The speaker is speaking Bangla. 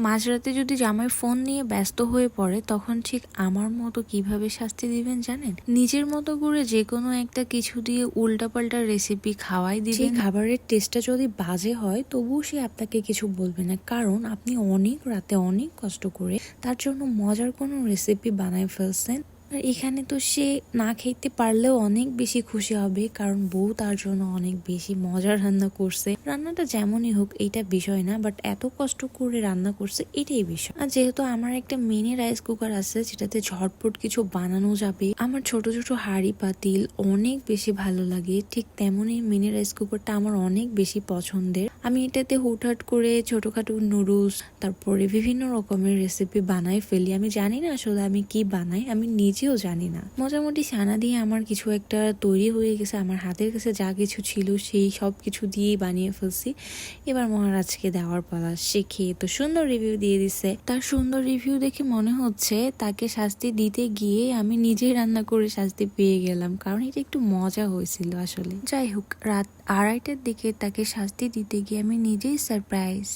মাঝরাতে যদি জামাই ফোন নিয়ে ব্যস্ত হয়ে পড়ে তখন ঠিক আমার মতো কিভাবে শাস্তি দিবেন জানেন? নিজের মতো করে যে কোনো একটা কিছু দিয়ে উল্টাপাল্টা রেসিপি খাওয়াই দিবেন। খাবারের টেস্টটা যদি বাজে হয় তবুও সে আপনাকে কিছু বলবে না, কারণ আপনি অনেক রাতে অনেক কষ্ট করে তার জন্য মজার কোনো রেসিপি বানায় ফেলছেন। আর এখানে তো সে না খেতে পারলেও অনেক বেশি খুশি হবে, কারণ বউ তার জন্য অনেক বেশি মজার রান্না করছে। রান্নাটা যেমনই হোক এইটা বিষয় না, বাট এত কষ্ট করে রান্না করছে এটাই বিষয়। আর যেহেতু আমার একটা মিনি রাইস কুকার আছে যেটাতে ঝটপট কিছু বানানো যাবে, আমার ছোট ছোট হাঁড়ি পাতিল অনেক বেশি ভালো লাগে, ঠিক তেমনই মিনি রাইস কুকারটা আমার অনেক বেশি পছন্দের। আমি এটাতে হুটহাট করে ছোটখাটো নুডলস তারপরে বিভিন্ন রকমের রেসিপি বানাই ফেলি। আমি জানি না আসলে আমি কি বানাই, আমি নিজেও জানি না। মোটামুটি ছানা দিয়ে আমার কিছু একটা তৈরি হয়ে গেছে। আমার হাতের কাছে যা কিছু ছিল সেই সব কিছু দিয়েই বানিয়ে ফেলছি। এবার মহারাজকে দেওয়ার পালা। সে খেয়ে তো সুন্দর রিভিউ দিয়ে দিছে। তার সুন্দর রিভিউ দেখে মনে হচ্ছে তাকে শাস্তি দিতে গিয়ে আমি নিজেই রান্না করে শাস্তি পেয়ে গেলাম, কারণ এটা একটু মজা হয়েছিল আসলে। যাই হোক, রাত 2:30টার দিকে তাকে শাস্তি দিতে গিয়ে আমি নিজেই সারপ্রাইজ।